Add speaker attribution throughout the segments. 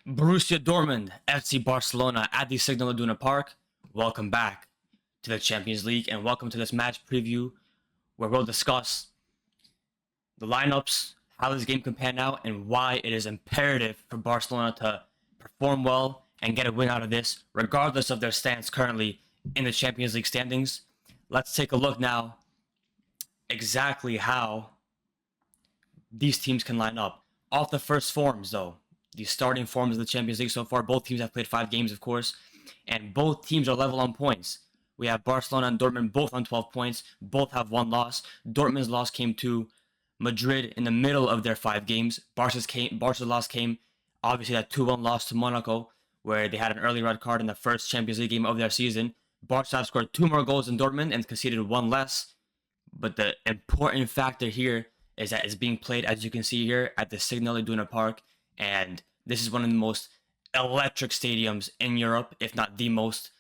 Speaker 1: Borussia Dortmund, FC Barcelona at the Signal Iduna Park. Welcome back to the Champions League and welcome to this match preview where we'll discuss the lineups, how this game can pan out, and why it is imperative for Barcelona to perform well and get a win out of this, regardless of their stance currently in the Champions League standings. Let's take a look now exactly how these teams can line up. Off the first forms, though, the starting forms of the Champions League so far, both teams have played 5 games, of course, and both teams are level on points. We have Barcelona and Dortmund both on 12 points. Both have one loss. Dortmund's loss came to Madrid in the middle of their 5 games. Barca's loss came, obviously, that 2-1 loss to Monaco, where they had an early red card in the first Champions League game of their season. Barca have scored 2 more goals than Dortmund and conceded 1 less. But the important factor here is that it's being played, as you can see here, at the Signal Iduna Park. And this is one of the most electric stadiums in Europe, if not the most,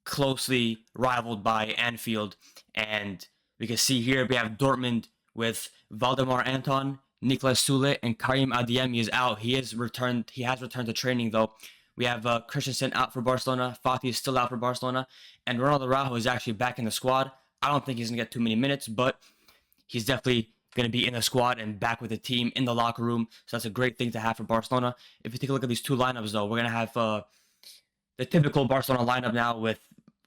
Speaker 1: closely rivaled by Anfield. And we can see here we have Dortmund with Valdemar Anton, Niklas Sule, and Karim Adeyemi is out. He has returned to training, though. We have Christensen out for Barcelona. Fati is still out for Barcelona. And Ronald Araujo is actually back in the squad. I don't think he's going to get too many minutes, but he's definitely going to be in the squad and back with the team in the locker room. So that's a great thing to have for Barcelona. If you take a look at these two lineups, though, we're going to have the typical Barcelona lineup now with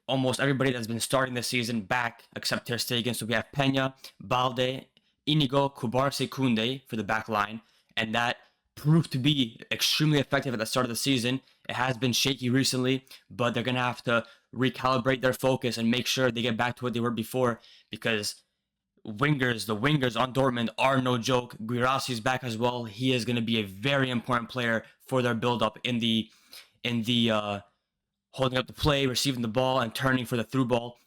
Speaker 1: almost everybody that's been starting this season back except Ter Stegen. So we have Peña, Balde, Inigo, Kubarsi, Koundé for the back line. And that proved to be extremely effective at the start of the season. It has been shaky recently, but they're going to have to recalibrate their focus and make sure they get back to what they were before, because the wingers on Dortmund are no joke. Guirassy is back as well. He is going to be a very important player for their build-up in the holding up the play, receiving the ball, and turning for the through ball.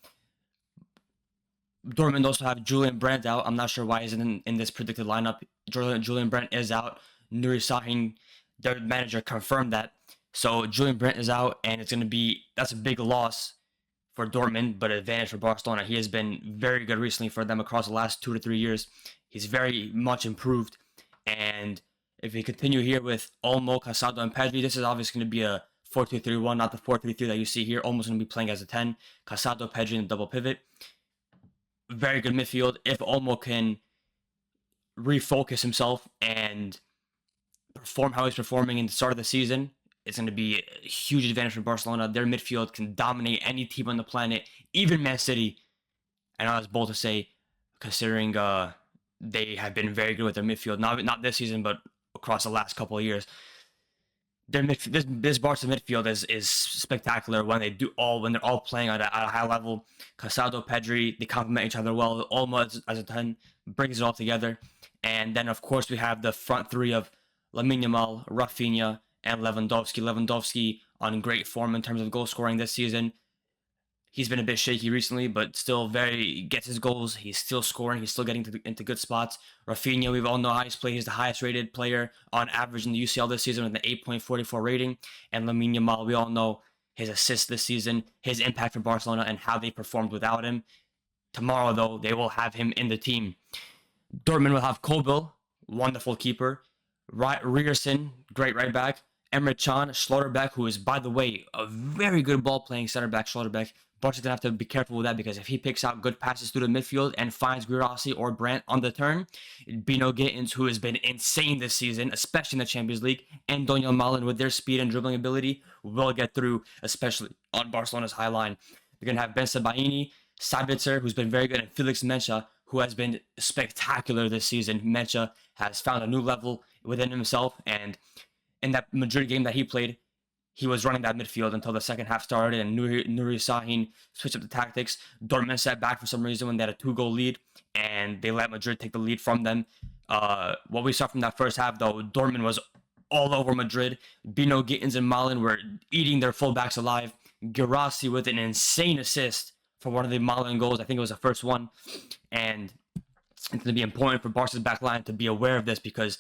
Speaker 1: Dortmund also have Julian Brandt out. I'm not sure why he's in this predicted lineup. Julian Brandt is out. Nuri Sahin, their manager, confirmed that. So Julian Brandt is out, and that's a big loss for Dortmund, but an advantage for Barcelona. He has been very good recently for them across the last 2 to 3 years. He's very much improved. And if we continue here with Olmo, Casado, and Pedri, this is obviously going to be a 4-2-3-1, not the 4-3-3 that you see here. Olmo's going to be playing as a 10. Casado, Pedri, in the double pivot. Very good midfield. If Olmo can refocus himself and perform how he's performing in the start of the season, it's going to be a huge advantage for Barcelona. Their midfield can dominate any team on the planet, even Man City. I know that's bold to say, considering they have been very good with their midfield. Not this season, but across the last couple of years. This Barca midfield is spectacular when they're all playing at a high level. Casado, Pedri, they complement each other well. Olmo as a 10 brings it all together. And then, of course, we have the front three of Lamine Yamal, Rafinha, and Lewandowski. Lewandowski on great form in terms of goal scoring this season. He's been a bit shaky recently, but still gets his goals. He's still scoring. He's still getting into good spots. Rafinha, we all know how he's played. He's the highest rated player on average in the UCL this season with an 8.44 rating. And Lamine Yamal, we all know his assists this season, his impact for Barcelona, and how they performed without him. Tomorrow, though, they will have him in the team. Dortmund will have Kobel, wonderful keeper. Ryerson, great right back. Emre Can, Schlotterbeck, who is, by the way, a very good ball-playing center back, Schlotterbeck. Barca's going to have to be careful with that, because if he picks out good passes through the midfield and finds Guirassy or Brandt on the turn, Bino Gittins, who has been insane this season, especially in the Champions League, and Daniel Malen with their speed and dribbling ability, will get through, especially on Barcelona's high line. They're going to have Ben Sebaini, Sabitzer, who's been very good, and Felix Mencha, who has been spectacular this season. Mencha has found a new level within himself, and in that Madrid game that he played, he was running that midfield until the second half started, and Nuri Sahin switched up the tactics. Dortmund sat back for some reason when they had a 2-goal lead, and they let Madrid take the lead from them. What we saw from that first half, though, Dortmund was all over Madrid. Bino Gittins and Malen were eating their fullbacks alive. Guirassy with an insane assist for one of the Malen goals. I think it was the first one. And it's going to be important for Barca's back line to be aware of this, because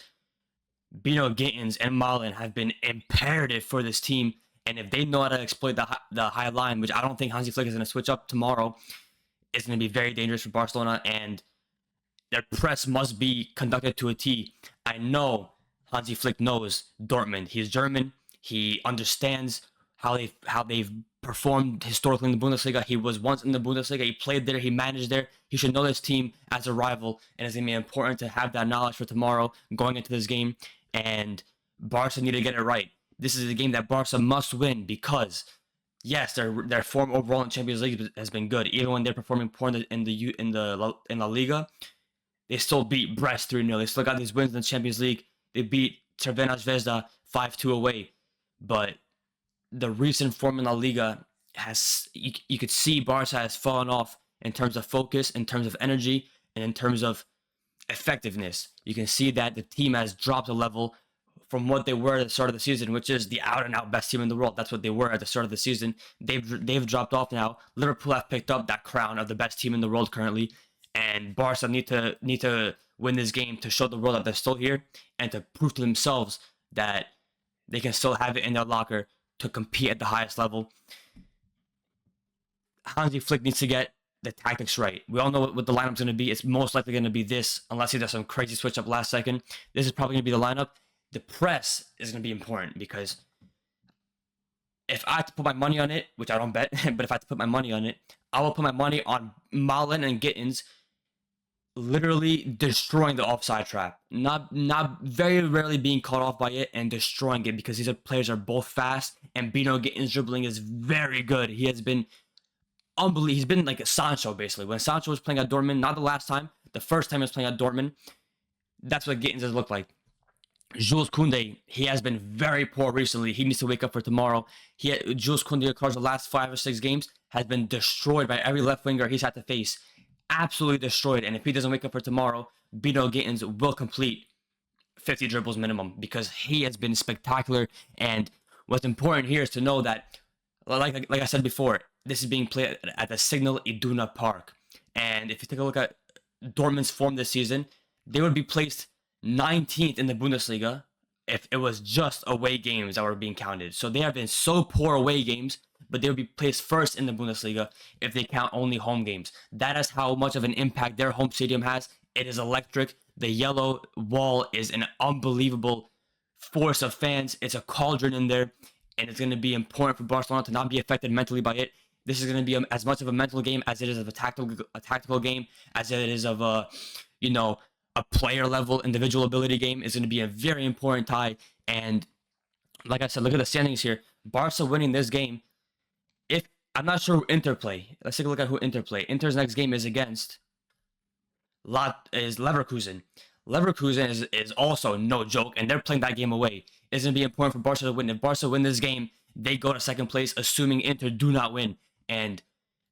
Speaker 1: Bino Gittins and Malen have been imperative for this team. And if they know how to exploit the high line, which I don't think Hansi Flick is going to switch up tomorrow, it's going to be very dangerous for Barcelona. And their press must be conducted to a T. I know Hansi Flick knows Dortmund. He's German. He understands how they've performed historically in the Bundesliga. He was once in the Bundesliga. He played there. He managed there. He should know this team as a rival, and it's gonna be important to have that knowledge for tomorrow going into this game. And Barca need to get it right. This is a game that Barca must win because yes, their form overall in Champions League has been good. Even when they're performing poor in La Liga, they still beat Brest 3-0. They still got these wins in the Champions League. They beat Crvena Zvezda 5-2 away. But the recent form in La Liga you could see Barca has fallen off in terms of focus, in terms of energy, and in terms of effectiveness. You can see that the team has dropped a level from what they were at the start of the season, which is the out and out best team in the world. That's what they were at the start of the season. They've dropped off now. Liverpool have picked up that crown of the best team in the world currently, and Barca need to win this game to show the world that they're still here and to prove to themselves that they can still have it in their locker to compete at the highest level. Hansi Flick needs to get the tactics right. We all know what the lineup's going to be. It's most likely going to be this, unless he does some crazy switch up last second. This is probably going to be the lineup. The press is going to be important because if I had to put my money on it, which I don't bet, but if I had to put my money on it, I will put my money on Malen and Gittins literally destroying the offside trap. Not very rarely being caught off by it and destroying it because these players are both fast and Bino Gittins' dribbling is very good. He has been unbelievable. He's been like a Sancho basically. When Sancho was playing at Dortmund, not the last time, the first time he was playing at Dortmund, that's what Gittins has looked like. Jules Koundé, he has been very poor recently. He needs to wake up for tomorrow. Jules Koundé across the last 5 or 6 games has been destroyed by every left winger he's had to face. Absolutely destroyed. And if he doesn't wake up for tomorrow, Bino Gittins will complete 50 dribbles minimum because he has been spectacular. And what's important here is to know that, like I said before, this is being played at the Signal Iduna Park. And if you take a look at Dortmund's form this season, they would be placed 19th in the Bundesliga if it was just away games that were being counted. So they have been so poor away games, but they would be placed first in the Bundesliga if they count only home games. That is how much of an impact their home stadium has. It is electric. The yellow wall is an unbelievable force of fans. It's a cauldron in there, and it's going to be important for Barcelona to not be affected mentally by it. This is going to be as much of a mental game as it is of a tactical game, as it is of a player level individual ability game. Is going to be a very important tie. And like I said, look at the standings here. Barca winning this game. I'm not sure who Inter play. Let's take a look at who Inter play. Inter's next game is against Leverkusen. Leverkusen is also no joke, and they're playing that game away. It's going to be important for Barca to win. If Barca win this game, they go to second place, assuming Inter do not win. And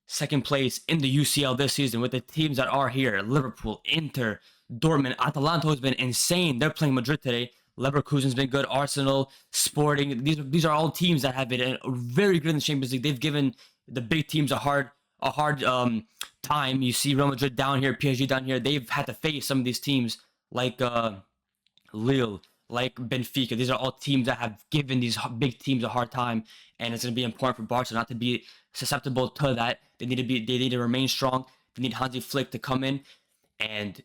Speaker 1: second place in the UCL this season with the teams that are here, Liverpool, Inter, Dortmund, Atalanta has been insane. They're playing Madrid today. Leverkusen's been good. Arsenal, Sporting. These are all teams that have been very good in the Champions League. They've given the big teams a hard time. You see Real Madrid down here, PSG down here. They've had to face some of these teams like Lille, like Benfica. These are all teams that have given these big teams a hard time, and it's going to be important for Barca not to be susceptible to that. They need to remain strong. They need Hansi Flick to come in and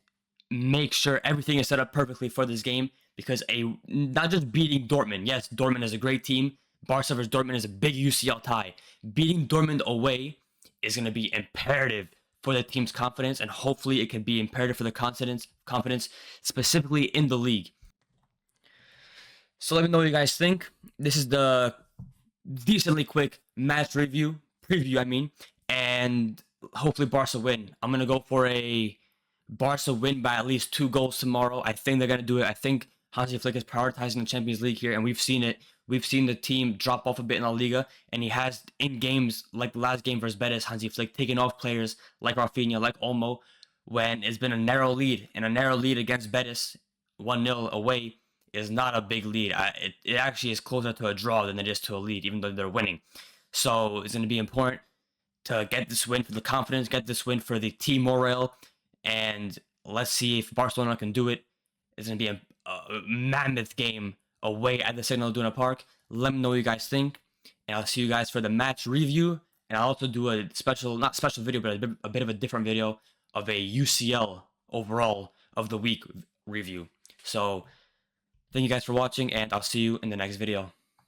Speaker 1: make sure everything is set up perfectly for this game, because not just beating Dortmund. Yes, Dortmund is a great team. Barca versus Dortmund is a big UCL tie. Beating Dortmund away is going to be imperative for the team's confidence, and hopefully it can be imperative for the confidence specifically in the league. So let me know what you guys think. This is the decently quick match preview, and hopefully Barca win. I'm going to go for a Barca win by at least 2 goals tomorrow. I think they're going to do it. I think Hansi Flick is prioritizing the Champions League here, and we've seen it. We've seen the team drop off a bit in La Liga, and he has, in games like the last game versus Betis, Hansi Flick taking off players like Rafinha, like Olmo, when it's been a narrow lead. And a narrow lead against Betis, 1-0 away, is not a big lead. It actually is closer to a draw than it is to a lead, even though they're winning. So it's going to be important to get this win for the confidence, get this win for the team morale, and let's see if Barcelona can do it. It's going to be a mammoth game away at the Signal Iduna Park. Let me know what you guys think, and I'll see you guys for the match review. And I'll also do a not special video, but a bit of a different video of a UCL overall of the week review. So thank you guys for watching, and I'll see you in the next video.